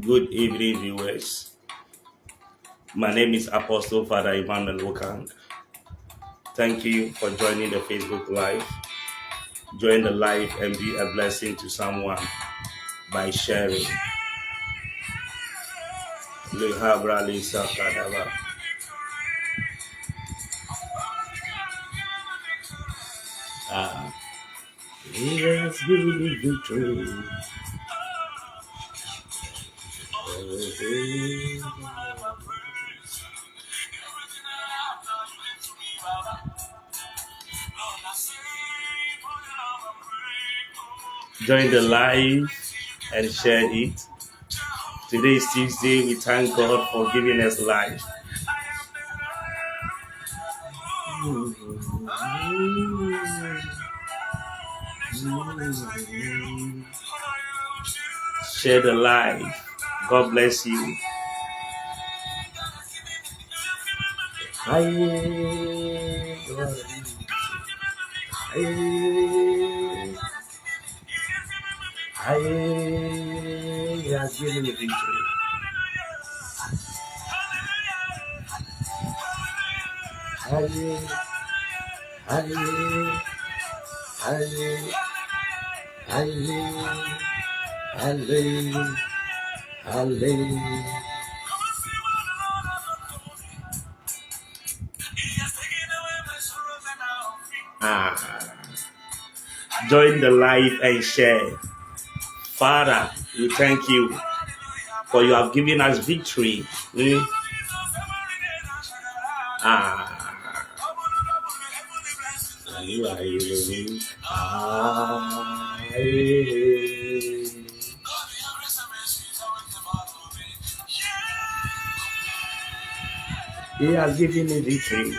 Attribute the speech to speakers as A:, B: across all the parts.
A: Good evening, viewers. My name is Apostle Father Emmanuel Okang. Thank you for joining the Facebook Live. Join the live and be a blessing to someone by sharing. Lehabra Lisa Kadava. Yes, really victory. Join the live and share it. Today is Tuesday. We thank God for giving us life. Share the live. God bless you. He has given me victory. Join the live and share. Father, we thank you for you have given us victory. He has given me victory.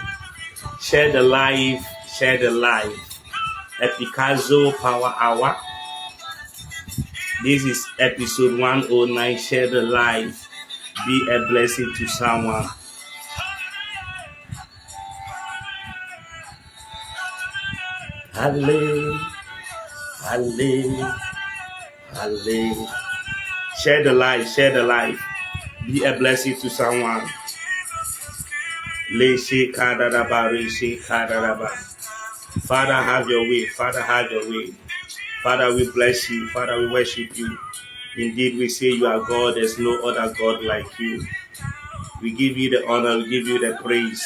A: Share the live, share the live. Epicazo Power Hour. This is episode 109. Share the live. Be a blessing to someone. Hallelujah. Hallelujah. Hallelujah. Share the live, share the live. Be a blessing to someone. Father, have your way. Father, have your way. Father, we bless you. Father, we worship you. Indeed, we say you are God. There's no other God like you. We give you the honor. We give you the praise.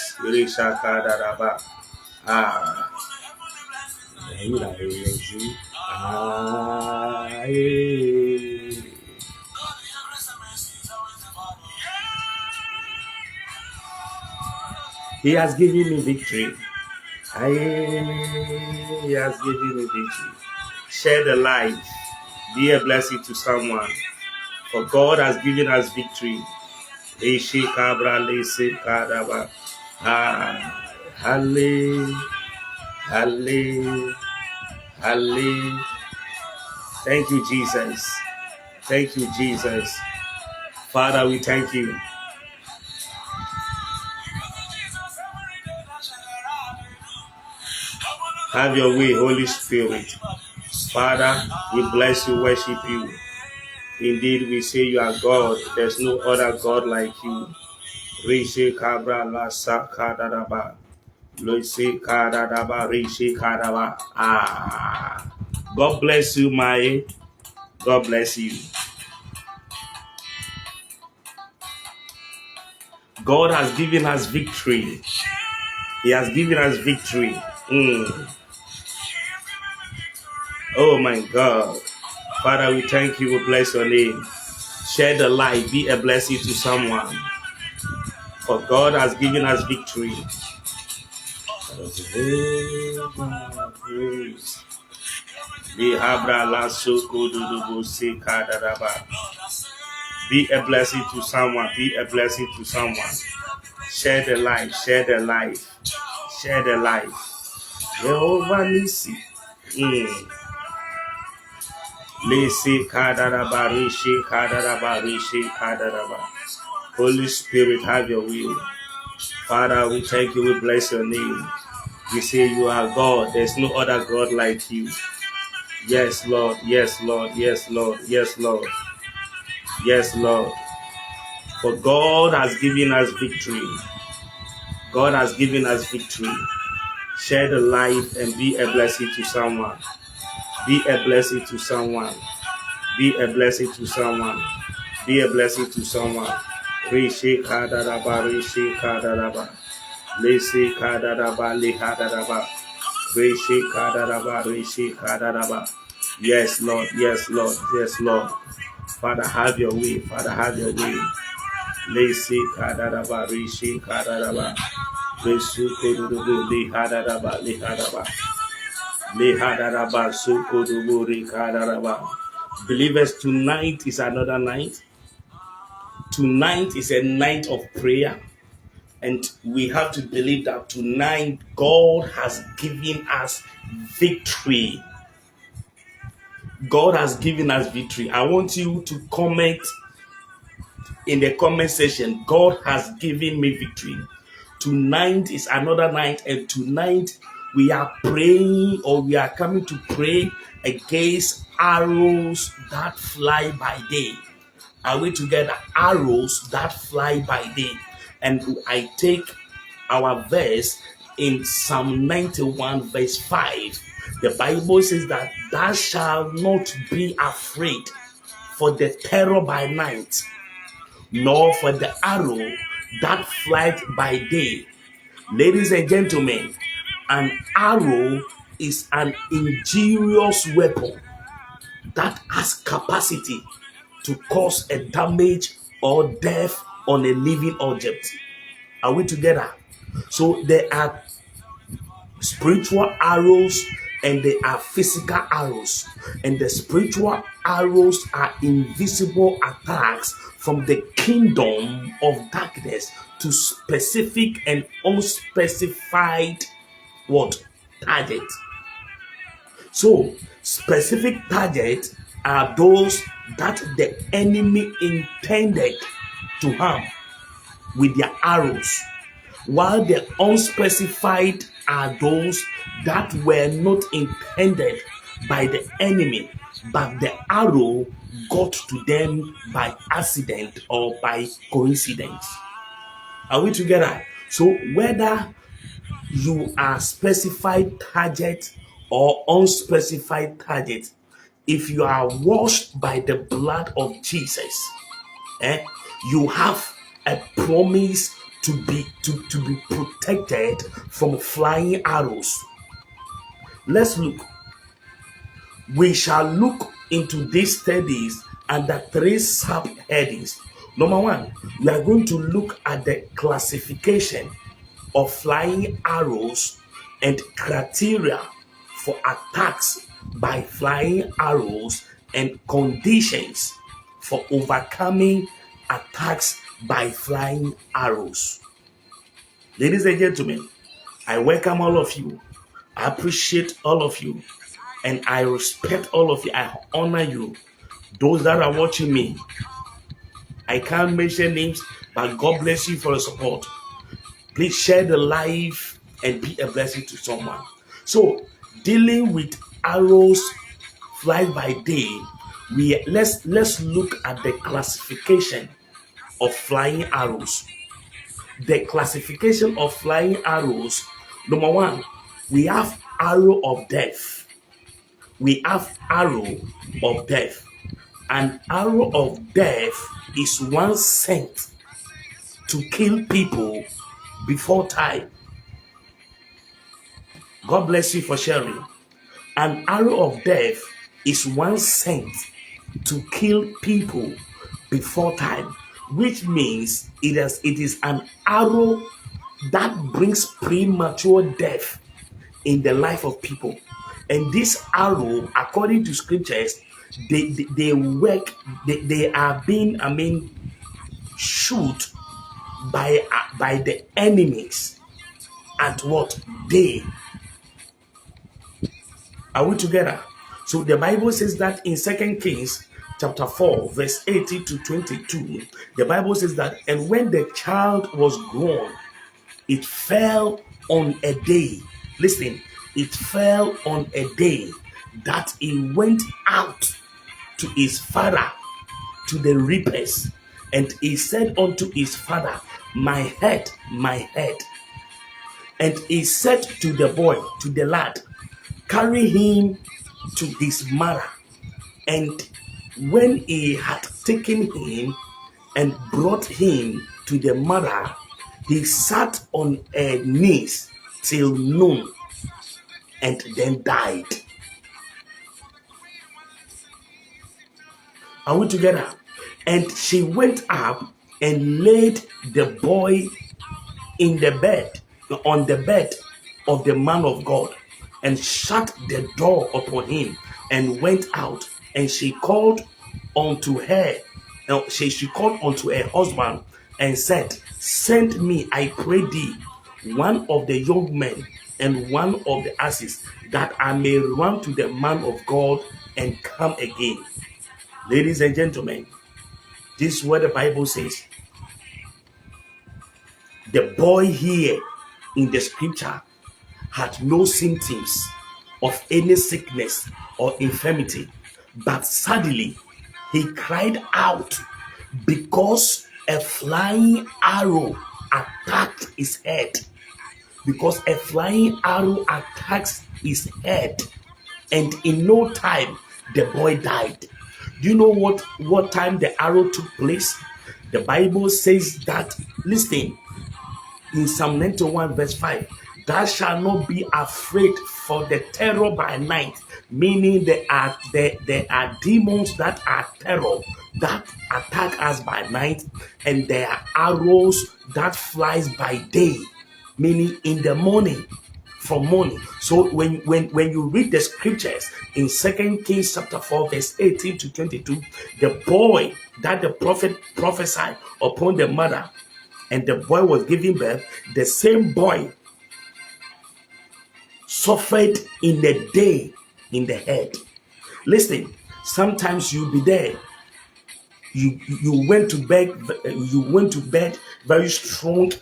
A: He has given me victory. He has given me victory. Share the life. Be a blessing to someone. For God has given us victory. Hallelujah. Hallelujah. Hallelujah. Thank you, Jesus. Thank you, Jesus. Father, we thank you. Have your way, Holy Spirit. Father, we bless you, worship you. Indeed, we say you are God. There's no other God like you. Rishi Kabra Lasa Kadaraba. Lucy Kadaraba Rishi Kadaba. God bless you, my. God bless you. God has given us victory. He has given us victory. Oh my God. Father, we thank you. We bless your name. Share the light. Be a blessing to someone. For God has given us victory. Be a blessing to someone. Be a blessing to someone. Share the life. Share the life. Share the life. Jehovah Nissi. Holy Spirit, have your will. Father, we thank you. We bless your name. We say you are God. There's no other God like you. Yes, Lord. Yes, Lord. Yes, Lord. Yes, Lord. Yes, Lord. For God has given us victory. God has given us victory. Share the light and be a blessing to someone. Be a blessing to someone. Be a blessing to someone. Be a blessing to someone. Rishi kadaraba, rishi kadaraba. Lisi kadaraba, lihadaraba. Rishi kadaraba, rishi kadaraba. Yes, Lord. Yes, Lord. Yes, Lord. Father, have your way. Father, have your way. Lisi kadaraba, rishi kadaraba. Rishi kudurubu, lihadaraba, lihadaraba. Lihadaraba, sukudubu, lihadaraba. Believers, tonight is another night. Tonight is a night of prayer. And we have to believe that tonight God has given us victory. God has given us victory. I want you to comment in the comment section. God has given me victory. Tonight is another night, and tonight we are praying, or we are coming to pray against arrows that fly by day. Are we together? Arrows that fly by day. And I take our verse in Psalm 91 verse 5. The Bible says that thou shalt not be afraid for the terror by night, nor for the arrow that flies by day. Ladies and gentlemen, an arrow is an injurious weapon that has capacity to cause a damage or death on a living object. Are we together? So there are spiritual arrows and there are physical arrows. And the spiritual arrows are invisible attacks from the kingdom of darkness to specific and unspecified what? Target. So specific targets are those that the enemy intended to harm with their arrows, while the unspecified are those that were not intended by the enemy, but the arrow got to them by accident or by coincidence. Are we together? So whether you are specified target or unspecified target, if you are washed by the blood of Jesus, you have a promise to be protected from flying arrows. Let's look. We shall look into these studies under three subheadings. Number one, we are going to look at the classification of flying arrows and criteria for attacks by flying arrows and conditions for overcoming attacks by flying arrows. Ladies and gentlemen, I welcome all of you. I appreciate all of you. And I respect all of you. I honor you. Those that are watching me, I can't mention names, but God bless you for the support. Please share the live and be a blessing to someone. So, dealing with arrows fly by day, let's look at the classification of flying arrows. The classification of flying arrows. Number one, we have arrow of death. We have arrow of death. An arrow of death is one sent to kill people before time. God bless you for sharing. An arrow of death is one sent to kill people before time, which means it is an arrow that brings premature death in the life of people. And this arrow, according to scriptures, they work, they are being, shoot by the enemies at what day. Are we together? So the Bible says that in 2 Kings chapter 4, verse 18 to 22, the Bible says that, and when the child was grown, it fell on a day. Listen, it fell on a day that he went out to his father to the reapers. And he said unto his father, my head, my head. And he said to the boy, to the lad, carry him to his mother. And when he had taken him and brought him to the mother, he sat on her knees till noon and then died. Are we together? And she went up and laid the boy in the bed, on the bed of the man of God, and shut the door upon him, and went out. And she called unto her, she called unto her husband and said, send me, I pray thee, one of the young men and one of the asses, that I may run to the man of God and come again. Ladies and gentlemen, this is what the Bible says. The boy here in the scripture had no symptoms of any sickness or infirmity, but suddenly he cried out because a flying arrow attacked his head. Because a flying arrow attacks his head, and in no time the boy died. Do you know what time the arrow took place? The Bible says that, listen, in Psalm 91 verse 5, thou shalt not be afraid for the terror by night, meaning there are demons that are terror that attack us by night, and there are arrows that flies by day, meaning in the morning, from morning. So when you read the scriptures in 2 Kings chapter 4 verse 18 to 22, the boy that the prophet prophesied upon the mother, and the boy was giving birth, the same boy suffered in the day in the head. Listen, sometimes you'll be there. You went to bed very strong,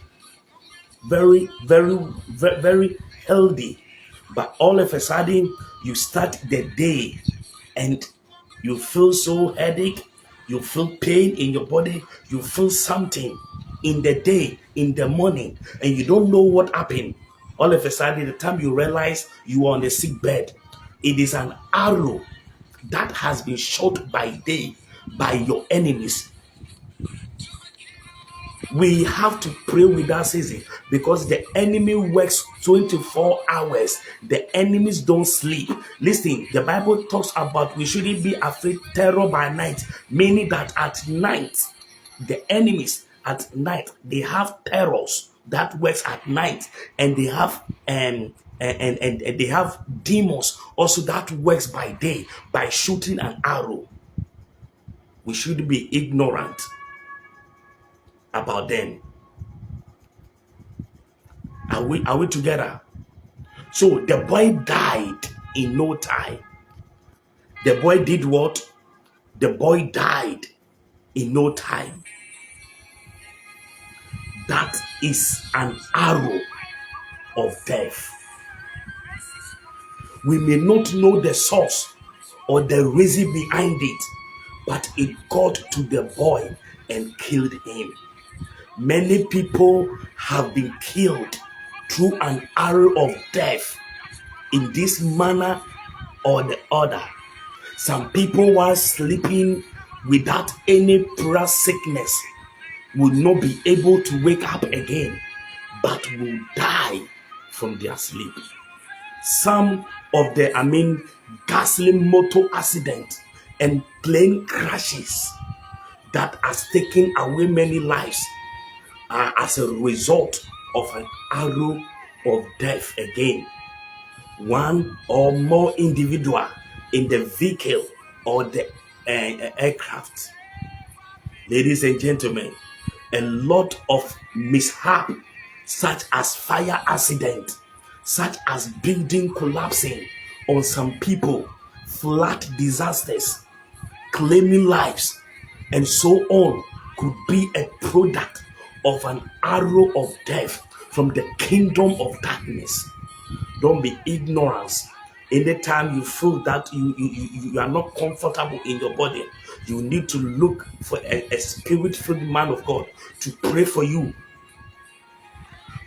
A: very healthy, but all of a sudden you start the day and you feel so headache, you feel pain in your body, you feel something in the day, in the morning, and you don't know what happened. All of a sudden, the time you realize you are on the sick bed, it is an arrow that has been shot by day by your enemies. We have to pray without ceasing, because the enemy works 24 hours. The enemies don't sleep. Listen, the Bible talks about we shouldn't be afraid terror by night, meaning that at night, the enemies at night, they have terrors that works at night, and they have and they have demons also that works by day by shooting an arrow. We should be ignorant about them. Are we together? So the boy died in no time. The boy did what? The boy died in no time. That is an arrow of death. We may not know the source or the reason behind it, but it got to the boy and killed him. Many people have been killed through an arrow of death in this manner or the other. Some people, while sleeping without any prior sickness, will not be able to wake up again, but will die from their sleep. Some of the, ghastly motor accidents and plane crashes that has taken away many lives are as a result of an arrow of death again. One or more individual in the vehicle or the aircraft. Ladies and gentlemen, a lot of mishap, such as fire accident, such as building collapsing on some people, flood disasters, claiming lives, and so on, could be a product of an arrow of death from the kingdom of darkness. Don't be ignorant Anytime you feel that you are not comfortable in your body, you need to look for a spirit-filled man of God to pray for you.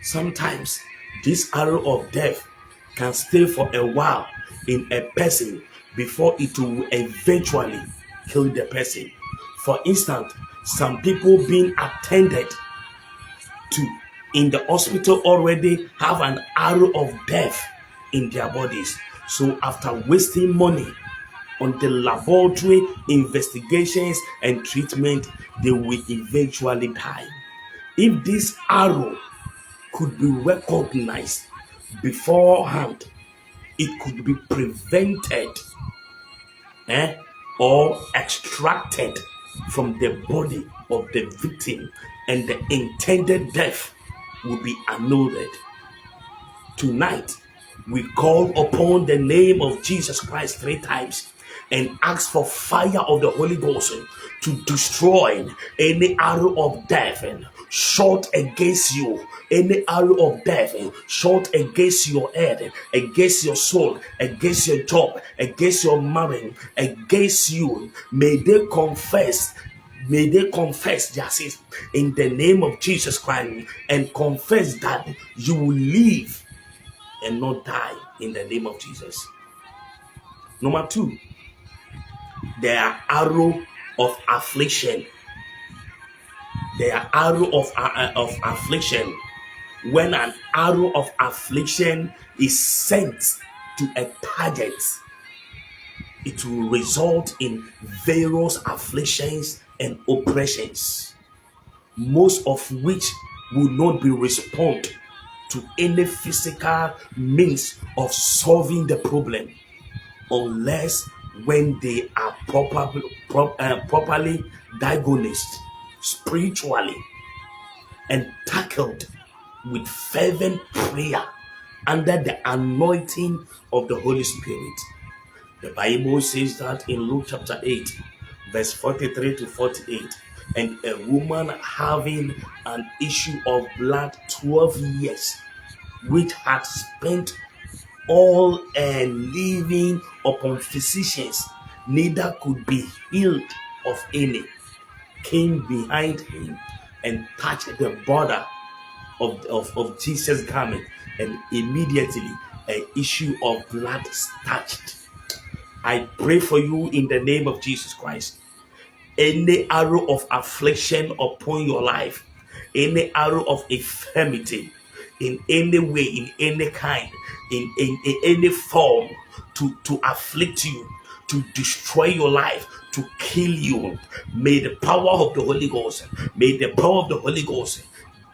A: Sometimes this arrow of death can stay for a while in a person before it will eventually kill the person. For instance, some people being attended to in the hospital already have an arrow of death in their bodies. So after wasting money on the laboratory investigations and treatment, they will eventually die. If this arrow could be recognized beforehand, it could be prevented or extracted from the body of the victim, and the intended death will be annulled. Tonight, we call upon the name of Jesus Christ 3 times and ask for fire of the Holy Ghost to destroy any arrow of death and shot against you, any arrow of death and shot against your head, against your soul, against your job, against your marriage, against you. May they confess their sins in the name of Jesus Christ and confess that you will live and not die in the name of Jesus. Number 2, there are arrow of affliction. There are arrow of affliction. When an arrow of affliction is sent to a target, it will result in various afflictions and oppressions, most of which will not be respond to any physical means of solving the problem, unless when they are properly diagnosed spiritually and tackled with fervent prayer under the anointing of the Holy Spirit. The Bible says that in Luke chapter 8, verse 43 to 48, and a woman having an issue of blood 12 years, which had spent all her living upon physicians, neither could be healed of any, came behind him and touched the border of Jesus' garment, and immediately an issue of blood started. I pray for you in the name of Jesus Christ. Any arrow of affliction upon your life, any arrow of infirmity, in any way, in any kind, in any form, to afflict you, to destroy your life, to kill you, may the power of the Holy Ghost,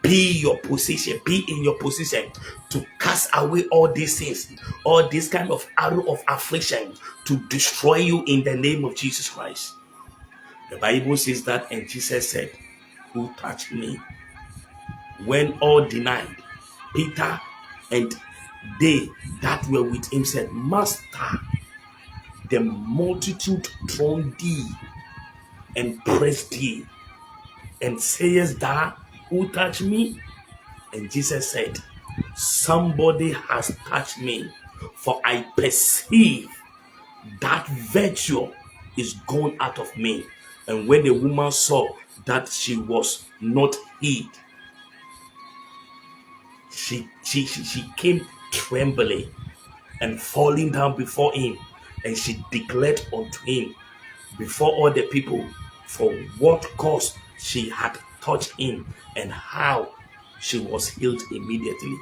A: be your position, be in your position to cast away all these things, all this kind of arrow of affliction, to destroy you in the name of Jesus Christ. The Bible says that, and Jesus said, "Who touched me?" When all denied, Peter and they that were with him said, "Master, the multitude thronged thee and pressed thee, and sayest thou, who touched me?" And Jesus said, "Somebody has touched me, for I perceive that virtue is gone out of me." And when the woman saw that she was not healed, she came trembling and falling down before him, and she declared unto him before all the people for what cause she had touched him and how she was healed immediately.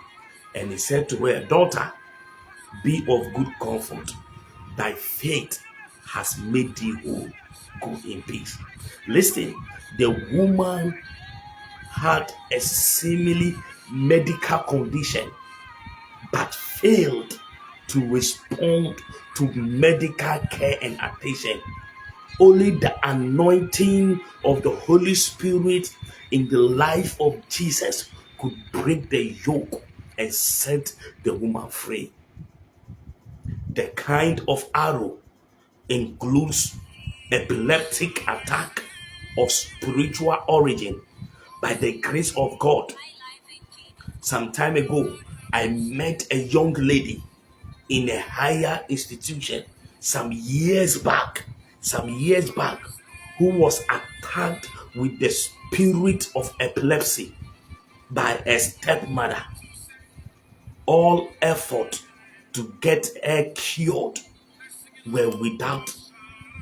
A: And he said to her, "Daughter, be of good comfort. Thy faith has made thee whole. Go in peace." Listen, the woman had a seemingly medical condition but failed to respond to medical care and attention. Only the anointing of the Holy Spirit in the life of Jesus could break the yoke and set the woman free. The kind of arrow includes epileptic attack of spiritual origin by the grace of God. Some time ago, I met a young lady in a higher institution some years back, who was attacked with the spirit of epilepsy by a stepmother. All effort to get her cured were without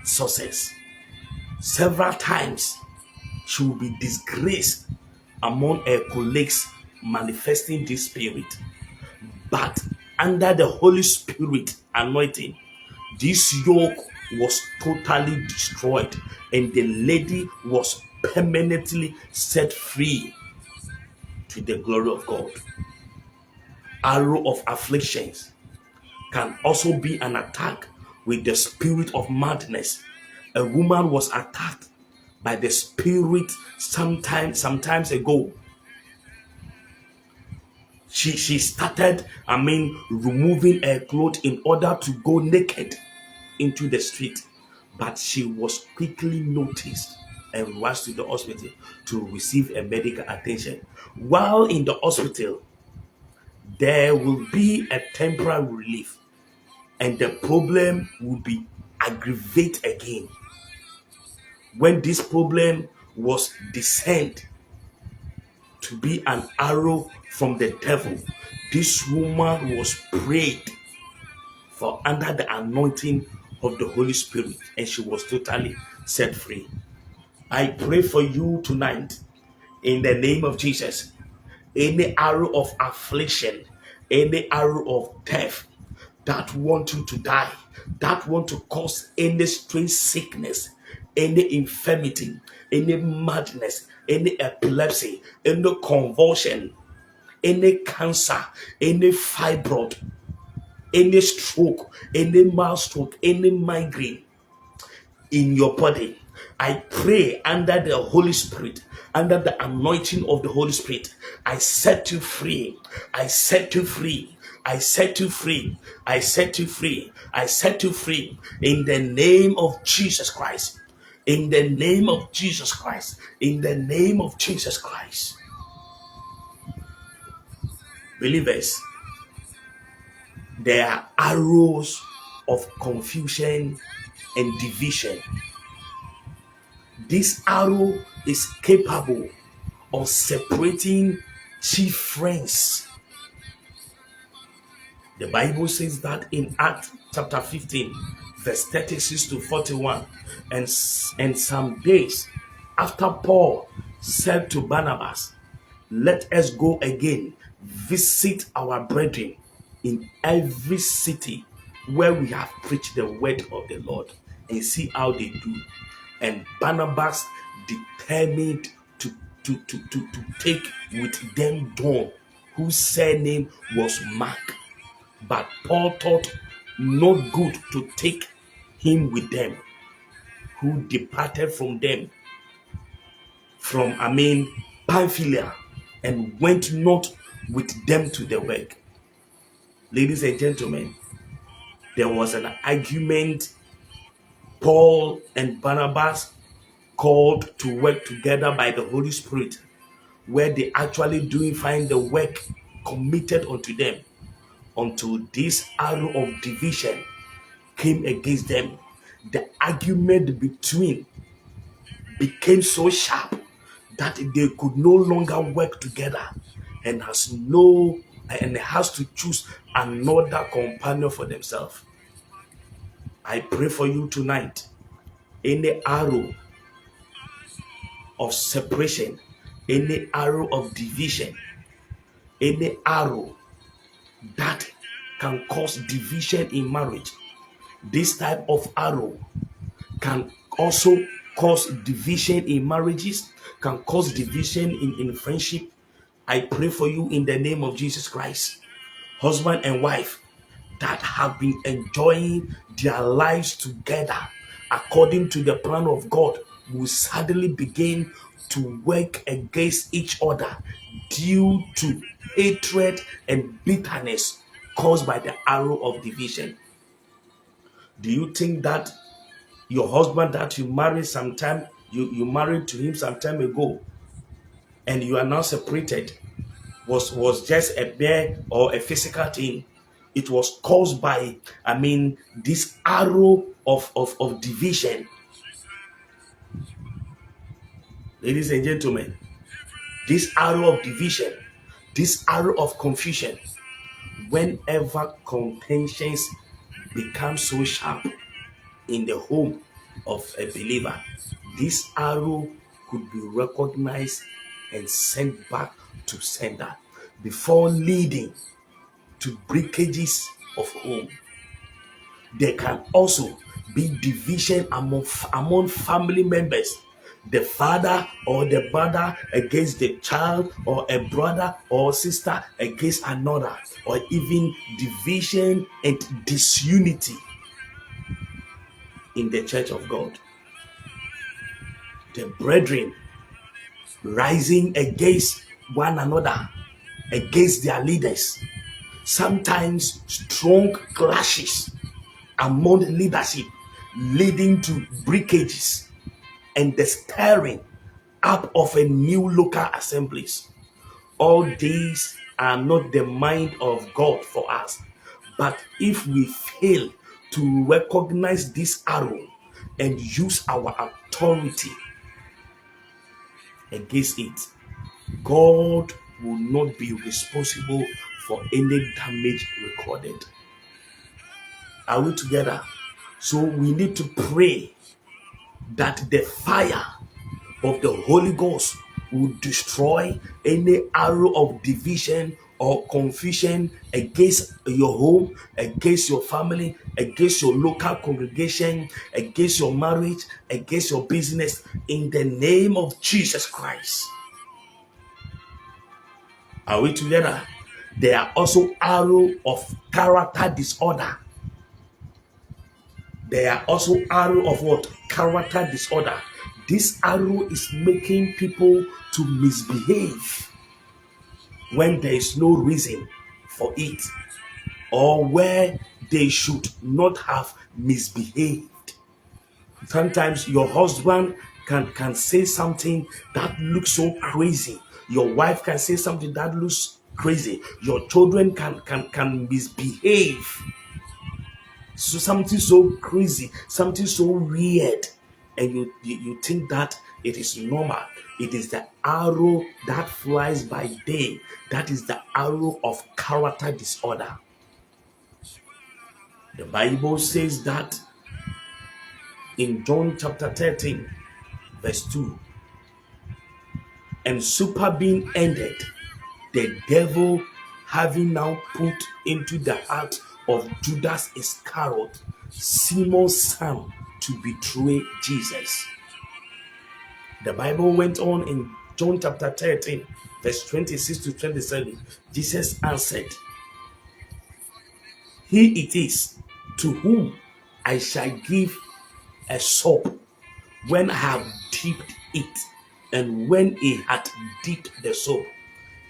A: success. Several times she will be disgraced among her colleagues manifesting this spirit. But under the Holy Spirit anointing, this yoke was totally destroyed and the lady was permanently set free to the glory of God. Arrow of afflictions can also be an attack with the spirit of madness. A woman was attacked by the spirit sometimes ago. She started, removing her clothes in order to go naked into the street. But she was quickly noticed and rushed to the hospital to receive a medical attention. While in the hospital, there will be a temporary relief and the problem will be aggravated again. When this problem was discerned to be an arrow from the devil, this woman was prayed for under the anointing of the Holy Spirit and she was totally set free. I pray for you tonight in the name of Jesus. Any arrow of affliction, any arrow of death that want you to die, that want to cause any strange sickness, any infirmity, any madness, any epilepsy, any convulsion, any cancer, any fibroid, any stroke, any mild stroke, any migraine in your body, I pray under the Holy Spirit, under the anointing of the Holy Spirit, I set you free. I set you free. I set you free. I set you free. I set you free in the name of Jesus Christ. In the name of Jesus Christ. In the name of Jesus Christ. Believers, there are arrows of confusion and division. This arrow is capable of separating chief friends. The Bible says that in Acts chapter 15, verse 36 to 41, and some days after Paul said to Barnabas, "Let us go again, visit our brethren in every city where we have preached the word of the Lord, and see how they do." And Barnabas determined to take with them John, whose surname was Mark. But Paul thought not good to take him with them, who departed from them from Pamphylia, and went not with them to the work. Ladies and gentlemen, there was an argument. Paul and Barnabas called to work together by the Holy Spirit, where they actually doing find the work committed unto them, until this arrow of division came against them. The argument between became so sharp that they could no longer work together and has to choose another companion for themselves. I pray for you tonight. Any arrow of separation, any arrow of division, any arrow that can cause division in marriage, this type of arrow can also cause division in marriages, can cause division in friendship. I pray for you in the name of Jesus Christ. Husband and wife that have been enjoying their lives together according to the plan of God will suddenly begin to work against each other due to hatred and bitterness caused by the arrow of division. Do you think that your husband that you married sometime, you married to him some time ago, and you are now separated, was just a bare or a physical thing? It was caused by, this arrow of division. Ladies and gentlemen, this arrow of division, this arrow of confusion, whenever contentions become so sharp in the home of a believer, this arrow could be recognized and sent back to sender before leading to breakages of home. There can also be division among family members. The father or the brother against the child, or a brother or sister against another, or even division and disunity in the church of God. The brethren rising against one another, against their leaders. Sometimes strong clashes among leadership, leading to breakages and the stirring up of a new local assemblies. All these are not the mind of God for us. But if we fail to recognize this arrow and use our authority against it, God will not be responsible for any damage recorded. Are we together? So we need to pray that the fire of the Holy Ghost will destroy any arrow of division or confusion against your home, against your family, against your local congregation, against your marriage, against your business, in the name of Jesus Christ. Are we together? There are also arrows of character disorder. There are also arrow of what? Character disorder. This arrow is making people to misbehave when there is no reason for it, or where they should not have misbehaved. Sometimes your husband can say something that looks so crazy. Your wife can say something that looks crazy. Your children can misbehave. So something so crazy, something so weird, and you think that it is normal. It is the arrow that flies by day. That is the arrow of character disorder. The Bible says that in John chapter 13, verse 2. And supper being ended, the devil having now put into the heart of Judas Iscariot, Simon's son, to betray Jesus. The Bible went on in John chapter 13, verse 26 to 27. Jesus answered, He it is to whom I shall give a sop when I have dipped it. And when he had dipped the sop,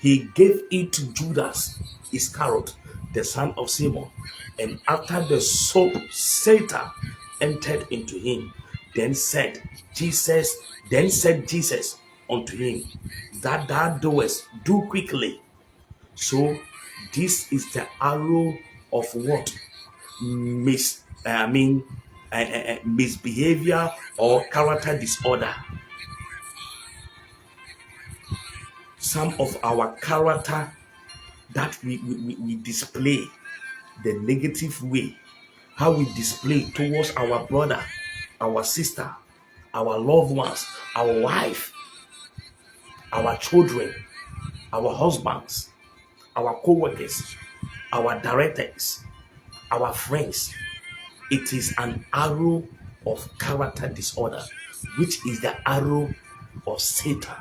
A: he gave it to Judas Iscariot, the son of Simon. And after the sop, Satan entered into him. Then said Jesus unto him, That thou doest, do quickly. So this is the arrow of what? Misbehavior or character disorder. Some of our character that we display, the negative way, how we display towards our brother, our sister, our loved ones, our wife, our children, our husbands, our co-workers, our directors, our friends. It is an arrow of character disorder, which is the arrow of Satan.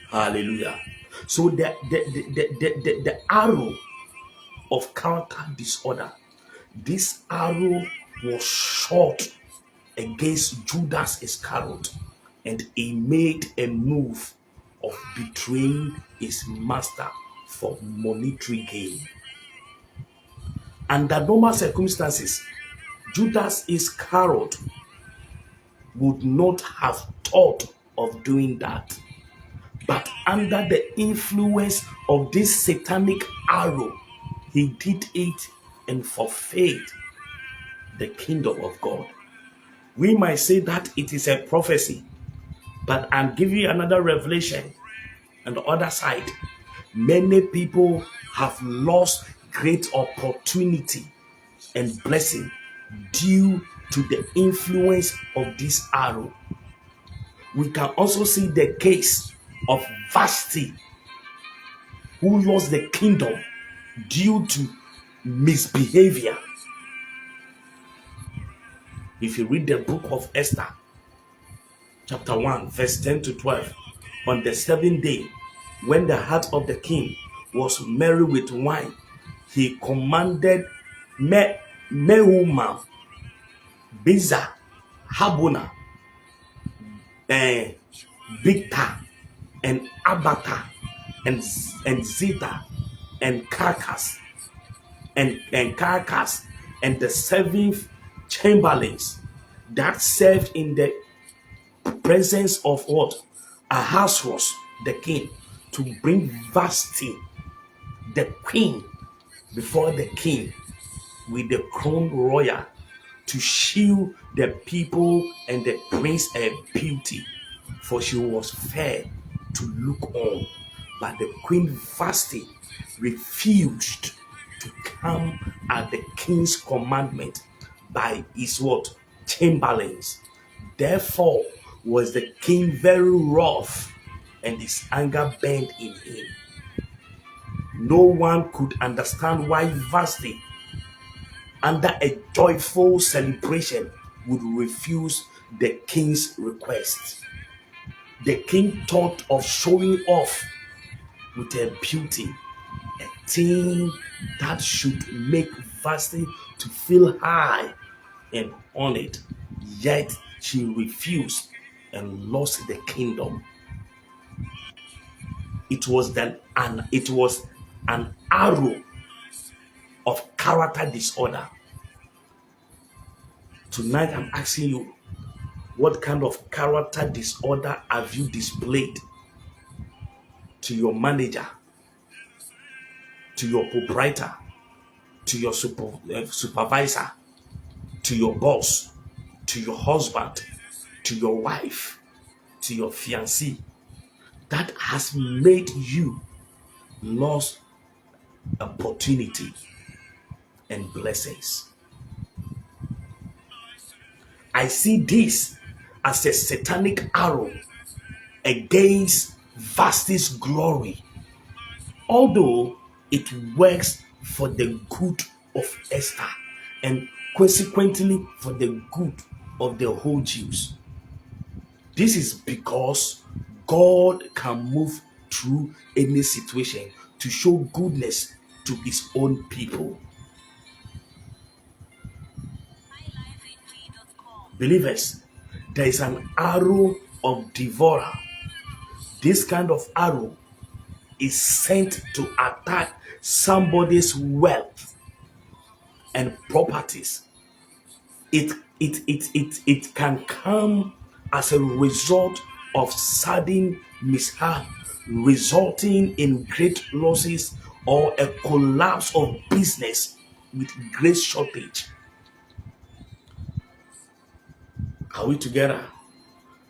A: Hallelujah. So the arrow of character disorder, this arrow was shot against Judas Iscariot, and he made a move of betraying his master for monetary gain. Under normal circumstances, Judas Iscariot would not have thought of doing that. But under the influence of this satanic arrow, he did it and fulfilled the kingdom of God. We might say that it is a prophecy, but I'm giving you another revelation. On the other side, many people have lost great opportunity and blessing due to the influence of this arrow. We can also see the case of Vashti, who lost the kingdom due to misbehavior. If you read the book of Esther, chapter 1, verse 10 to 12, on the seventh day, when the heart of the king was merry with wine, he commanded Mehumam, Biza, Habona, Bigta, and Abata, and Zita, and Carcass, and Carcass, and the 7 chamberlains that served in the presence of what? Ahasuerus, the king, to bring Vashti, the queen, before the king with the crown royal, to shield the people and the prince her beauty, for she was fair to look on. But the queen Vashti refused to come at the king's commandment by his what? Chamberlains. Therefore was the king very wroth, and his anger burned in him. No one could understand why Vashti, under a joyful celebration, would refuse the king's request. The king thought of showing off with her beauty, a thing that should make Vashti to feel high and honored. Yet she refused and lost the kingdom. It was an arrow of character disorder. Tonight I'm asking you, what kind of character disorder have you displayed to your manager, to your proprietor, to your supervisor, to your boss, to your husband, to your wife, to your fiancé, that has made you lose opportunity and blessings? I see this as a satanic arrow against Vashti's glory, although it works for the good of Esther and consequently for the good of the whole Jews. This is because God can move through any situation to show goodness to his own people. Believers, there is an arrow of devourer. This kind of arrow is sent to attack somebody's wealth and properties. It can come as a result of sudden mishap, resulting in great losses or a collapse of business with great shortage. Are we together?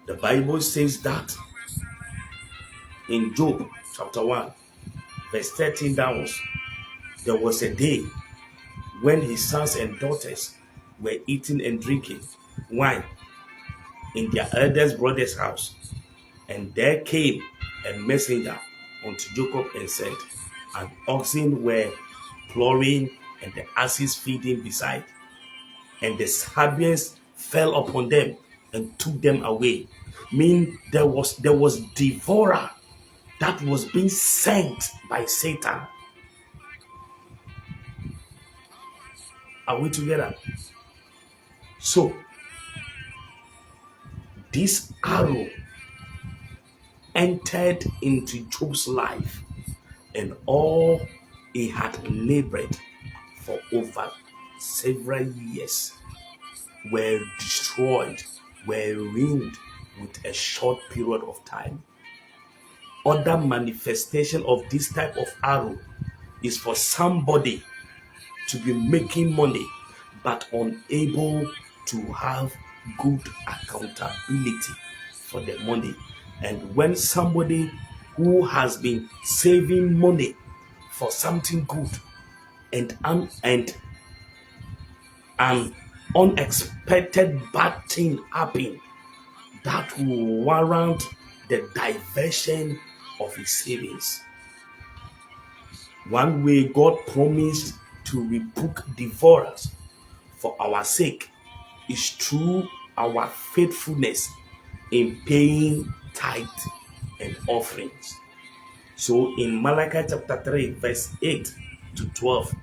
A: The Bible says that in Job chapter 1, verse 13 downwards, there was a day when his sons and daughters were eating and drinking wine in their eldest brother's house. And there came a messenger unto Jacob and said, and oxen were plowing and the asses feeding beside. And the Sabians fell upon them and took them away. Meaning there was devourer that was being sent by Satan. Are we together? So, this arrow entered into Job's life, and all he had labored for over several years were destroyed, were ruined with a short period of time. other manifestation of this type of arrow is for somebody to be making money but unable to have good accountability for the money. And when somebody who has been saving money for something good and an unexpected bad thing happen, that will warrant the diversion of his savings. One way God promised to rebuke devourers for our sake is through our faithfulness in paying tithe and offerings. So in Malachi chapter 3, verse 8 to 12,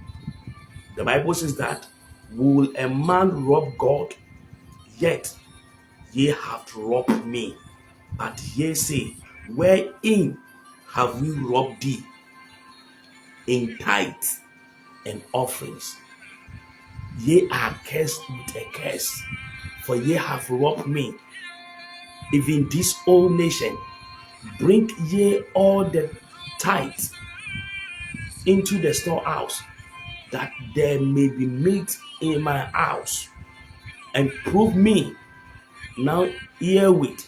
A: the Bible says that, will a man rob God? Yet ye have robbed me. But ye say, wherein have we robbed thee? In tithes and offerings. Ye are cursed with a curse, for ye have robbed me. Even this whole nation, bring ye all the tithes into the storehouse, that there may be meat in my house, and prove me now herewith,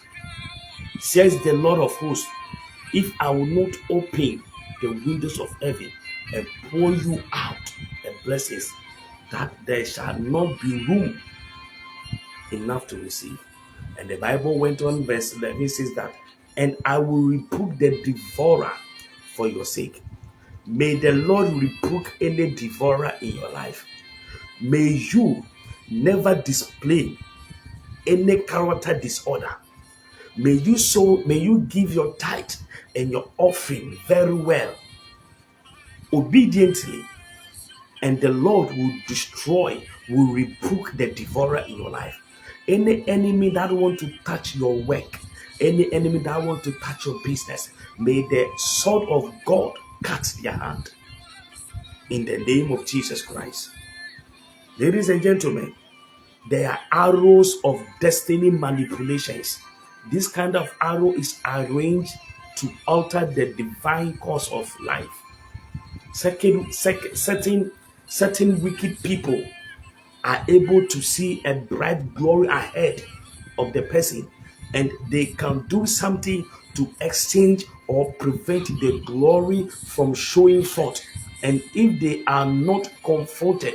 A: says the Lord of hosts, if I will not open the windows of heaven and pour you out the blessings, that there shall not be room enough to receive. And the Bible went on, verse 11 says that, and I will rebuke the devourer for your sake. May the Lord rebuke any devourer in your life. May you never display any character disorder. May you give your tithe and your offering very well, obediently, and the Lord will rebuke the devourer in your life. Any enemy that want to touch your work, any enemy that want to touch your business, may the sword of God cut their hand. In the name of Jesus Christ. Ladies and gentlemen, there are arrows of destiny manipulations. This kind of arrow is arranged to alter the divine course of life. Certain wicked people are able to see a bright glory ahead of the person, and they can do something to exchange or prevent the glory from showing forth. And if they are not comforted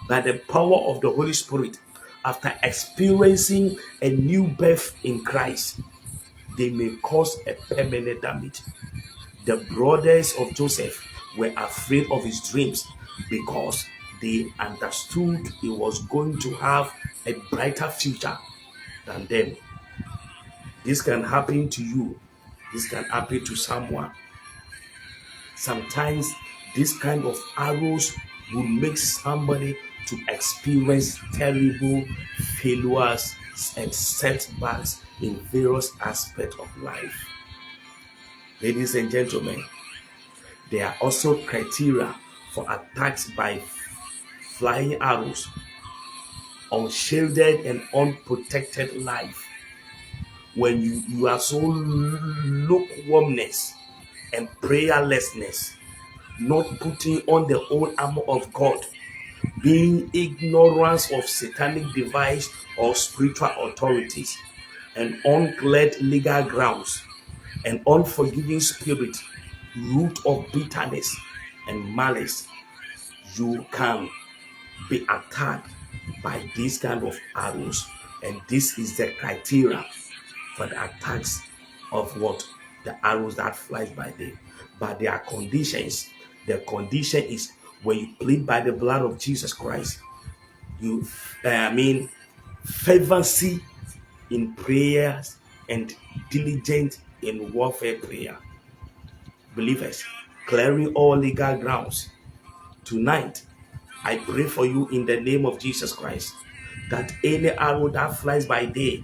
A: by the power of the Holy Spirit, after experiencing a new birth in Christ, they may cause a permanent damage. The brothers of Joseph were afraid of his dreams because they understood he was going to have a brighter future than them. This can happen to you. This can happen to someone. Sometimes this kind of arrows will make somebody to experience terrible failures and setbacks in various aspects of life. Ladies and gentlemen, there are also criteria for attacks by flying arrows, unshielded and unprotected life. When you are so lukewarmness and prayerlessness, not putting on the whole armor of God, being ignorance of satanic device or spiritual authorities, and uncleared legal grounds, and unforgiving spirit, root of bitterness and malice, you can be attacked by these kind of arrows. And this is the criteria for the attacks of what? The arrows that flies by day. But there are conditions. The condition is when you plead by the blood of Jesus Christ, fervency in prayers and diligent in warfare prayer. Believers, clearing all legal grounds. Tonight, I pray for you in the name of Jesus Christ that any arrow that flies by day,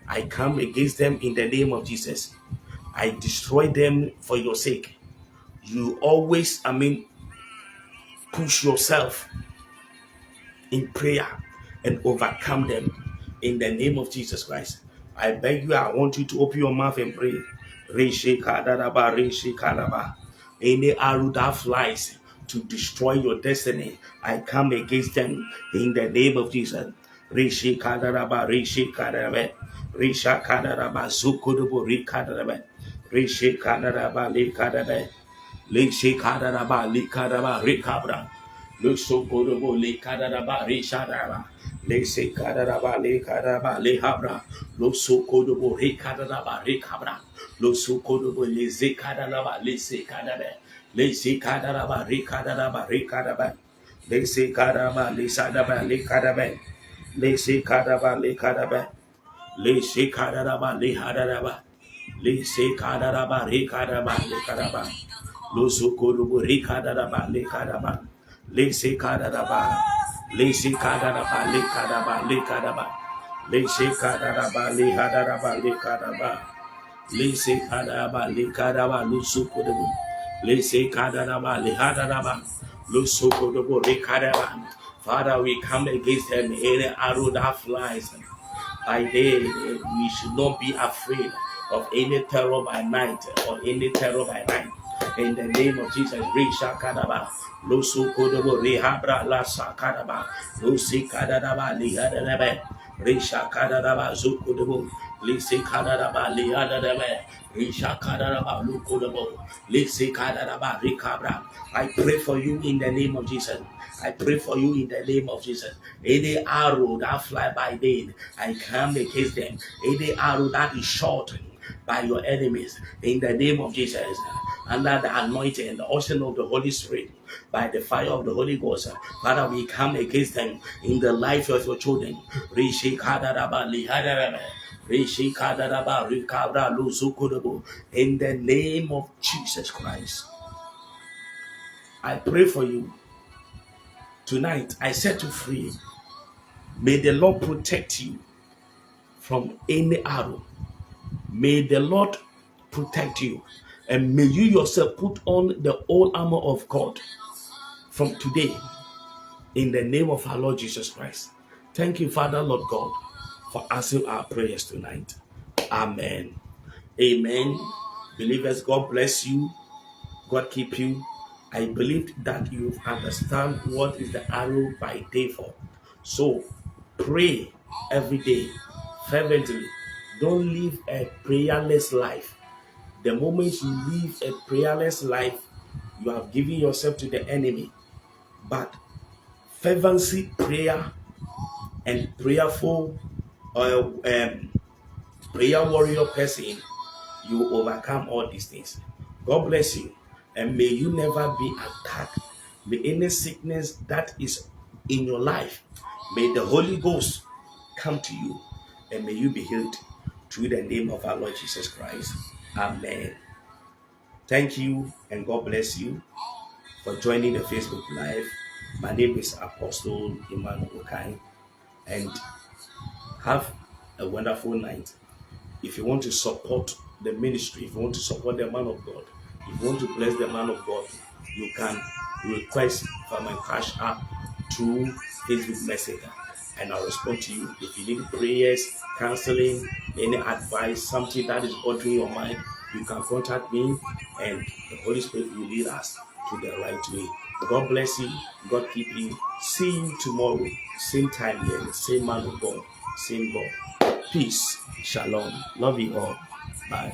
A: I come against them in the name of Jesus. I destroy them for your sake. You always, push yourself in prayer and overcome them in the name of Jesus Christ. I beg you, I want you to open your mouth and pray. Rishikadaraba, Rishikaraba. Any arrow that flies to destroy your destiny, I come against them in the name of Jesus. Rishikadaraba, Rishikadaraba, Rishakadaraba, Zukudubu, Rikadaraba, Rishikadaraba, Likadaraba, Lishikadaraba, Likaraba, Rikabra. Lusokodobo Likadaraba Rishadaraba Lishikadaraba Likaraba Lihabra Lusokodobo Rikadaraba Rikabra Lusokodobo Lizikadaraba Lisikadabe Lishikadaraba Rikadaraba Rikadaba Lishikadaraba Lisadaba Likadabe Lishikadaba Likadabe Lishikadaraba Lihadaraba Lishikadaraba Rikadaba Likadaba Lusokodobo Rikadaraba Likadaba Lisi Kadaraba, Lisi Kadaraba, Likadaba, Likadaba, Lisi Kadaraba, Lihadaraba, Likadaba, Lisi Kadaraba, Likadaba, Lusukudu, Lisi Kadaraba, Lihadaraba, Lusukudu, Likadaba. Father, we come against them, any arrow that flies by day. We should not be afraid of any terror by night or any terror by night. In the name of Jesus, Risha Kadaba, Lusu Kodobo, Rihabra, Lasa Kadaba, Lusi Kadaba, Lihadaba, Risha Kadaba, Zukudobo, Lisi Kadaba, Lihadaba, Risha Kadaba, Lukodobo, Lisi Kadaba, Rikabra. I pray for you in the name of Jesus. I pray for you in the name of Jesus. Any arrow that fly by day, I come against them. Any arrow that is shot by your enemies, in the name of Jesus, under the anointing and the ocean of the Holy Spirit, by the fire of the Holy Ghost, Father, we come against them in the life of your children. In the name of Jesus Christ, I pray for you. Tonight, I set you free. May the Lord protect you from any arrow. May the Lord protect you. And may you yourself put on the whole armor of God from today. In the name of our Lord Jesus Christ. Thank you, Father, Lord God, for answering our prayers tonight. Amen. Amen. Believers, God bless you. God keep you. I believe that you understand what is the arrow by day for. So pray every day fervently. Don't live a prayerless life. The moment you live a prayerless life, you have given yourself to the enemy. But fervency, prayer, and prayerful prayer warrior person, you overcome all these things. God bless you, and may you never be attacked. May any sickness that is in your life, may the Holy Ghost come to you, and may you be healed through the name of our Lord Jesus Christ. Amen. Thank you, and God bless you for joining the Facebook Live. My name is Apostle Emmanuel Okang, and have a wonderful night. If you want to support the ministry, if you want to support the man of God, if you want to bless the man of God, you can request for my cash app through Facebook Messenger, and I'll respond to you. If you need prayers, counseling, any advice, something that is bothering your mind, you can contact me, and the Holy Spirit will lead us to the right way. God bless you. God keep you. See you tomorrow, same time here, same man of God, same God. Peace. Shalom. Love you all. Bye.